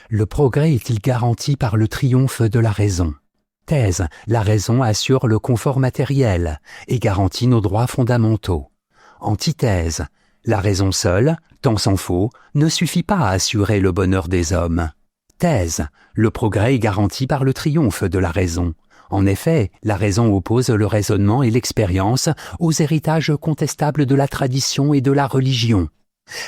Le progrès est-il garanti par le triomphe de la raison? Thèse, la raison assure le confort matériel et garantit nos droits fondamentaux. Antithèse, la raison seule, tant s'en faut, ne suffit pas à assurer le bonheur des hommes. Thèse, le progrès est garanti par le triomphe de la raison. En effet, la raison oppose le raisonnement et l'expérience aux héritages contestables de la tradition et de la religion.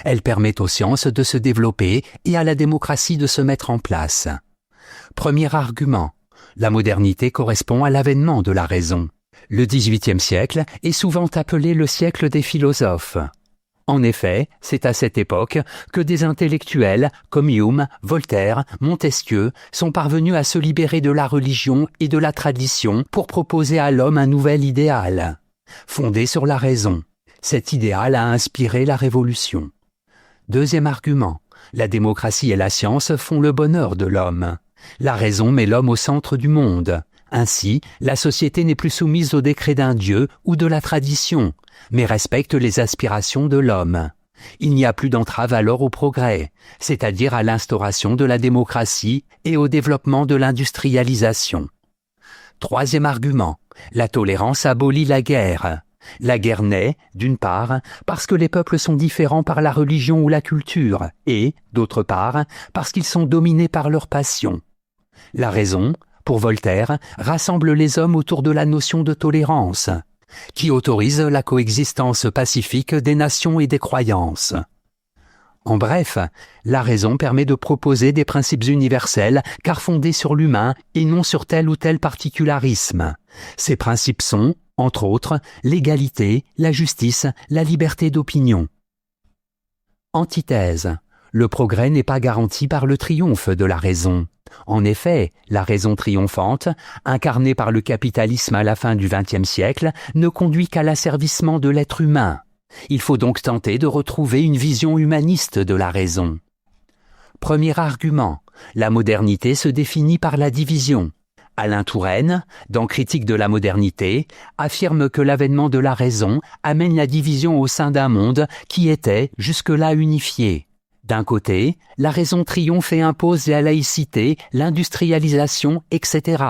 Elle permet aux sciences de se développer et à la démocratie de se mettre en place. Premier argument, la modernité correspond à l'avènement de la raison. Le XVIIIe siècle est souvent appelé le siècle des philosophes. En effet, c'est à cette époque que des intellectuels comme Hume, Voltaire, Montesquieu sont parvenus à se libérer de la religion et de la tradition pour proposer à l'homme un nouvel idéal, fondé sur la raison. Cet idéal a inspiré la Révolution. Deuxième argument, la démocratie et la science font le bonheur de l'homme. La raison met l'homme au centre du monde. Ainsi, la société n'est plus soumise au décret d'un dieu ou de la tradition, mais respecte les aspirations de l'homme. Il n'y a plus d'entrave alors au progrès, c'est-à-dire à l'instauration de la démocratie et au développement de l'industrialisation. Troisième argument, la tolérance abolit la guerre. La guerre naît, d'une part, parce que les peuples sont différents par la religion ou la culture, et, d'autre part, parce qu'ils sont dominés par leurs passions. La raison, pour Voltaire, rassemble les hommes autour de la notion de tolérance, qui autorise la coexistence pacifique des nations et des croyances. En bref, la raison permet de proposer des principes universels car fondés sur l'humain et non sur tel ou tel particularisme. Ces principes sont, entre autres, l'égalité, la justice, la liberté d'opinion. Antithèse. Le progrès n'est pas garanti par le triomphe de la raison. En effet, la raison triomphante, incarnée par le capitalisme à la fin du XXe siècle, ne conduit qu'à l'asservissement de l'être humain. Il faut donc tenter de retrouver une vision humaniste de la raison. Premier argument, la modernité se définit par la division. Alain Touraine, dans Critique de la modernité, affirme que l'avènement de la raison amène la division au sein d'un monde qui était jusque-là unifié. D'un côté, la raison triomphe et impose la laïcité, l'industrialisation, etc.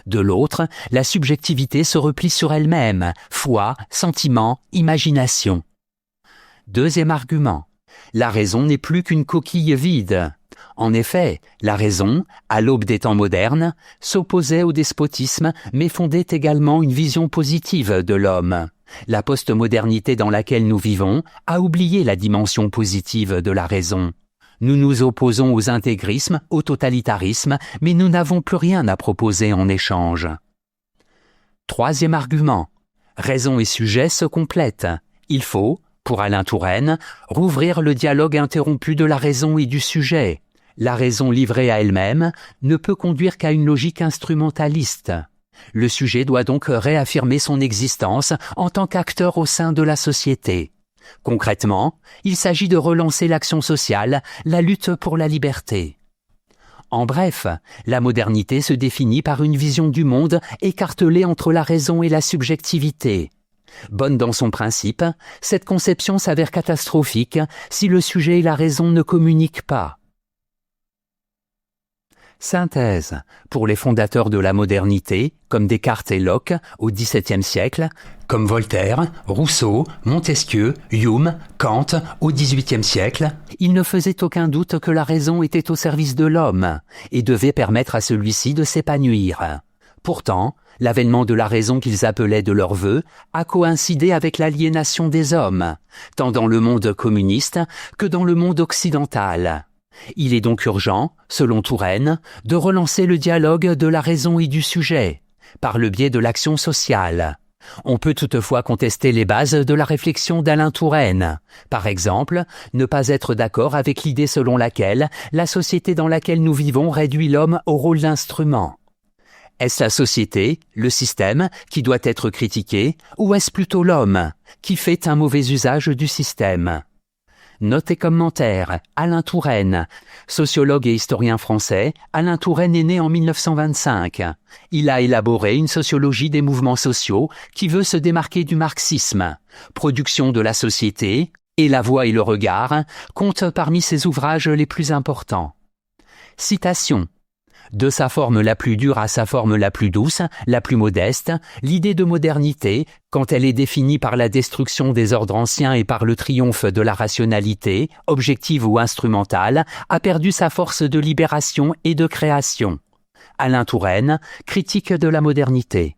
De l'autre, la subjectivité se replie sur elle-même, foi, sentiment, imagination. Deuxième argument, la raison n'est plus qu'une coquille vide. En effet, la raison, à l'aube des temps modernes, s'opposait au despotisme mais fondait également une vision positive de l'homme. La postmodernité dans laquelle nous vivons a oublié la dimension positive de la raison. Nous nous opposons aux intégrismes, au totalitarisme, mais nous n'avons plus rien à proposer en échange. Troisième argument, raison et sujet se complètent. Il faut, pour Alain Touraine, rouvrir le dialogue interrompu de la raison et du sujet. La raison livrée à elle-même ne peut conduire qu'à une logique instrumentaliste. Le sujet doit donc réaffirmer son existence en tant qu'acteur au sein de la société. Concrètement, il s'agit de relancer l'action sociale, la lutte pour la liberté. En bref, la modernité se définit par une vision du monde écartelée entre la raison et la subjectivité. Bonne dans son principe, cette conception s'avère catastrophique si le sujet et la raison ne communiquent pas. Synthèse. Pour les fondateurs de la modernité, comme Descartes et Locke au XVIIe siècle, comme Voltaire, Rousseau, Montesquieu, Hume, Kant au XVIIIe siècle, il ne faisait aucun doute que la raison était au service de l'homme et devait permettre à celui-ci de s'épanouir. Pourtant, l'avènement de la raison qu'ils appelaient de leur vœu a coïncidé avec l'aliénation des hommes, tant dans le monde communiste que dans le monde occidental. Il est donc urgent, selon Touraine, de relancer le dialogue de la raison et du sujet, par le biais de l'action sociale. On peut toutefois contester les bases de la réflexion d'Alain Touraine. Par exemple, ne pas être d'accord avec l'idée selon laquelle la société dans laquelle nous vivons réduit l'homme au rôle d'instrument. Est-ce la société, le système, qui doit être critiqué, ou est-ce plutôt l'homme, qui fait un mauvais usage du système ? Note et commentaire, Alain Touraine. Sociologue et historien français, Alain Touraine est né en 1925. Il a élaboré une sociologie des mouvements sociaux qui veut se démarquer du marxisme. Production de la société et La voix et le regard comptent parmi ses ouvrages les plus importants. Citation. De sa forme la plus dure à sa forme la plus douce, la plus modeste, l'idée de modernité, quand elle est définie par la destruction des ordres anciens et par le triomphe de la rationalité, objective ou instrumentale, a perdu sa force de libération et de création. Alain Touraine, Critique de la modernité.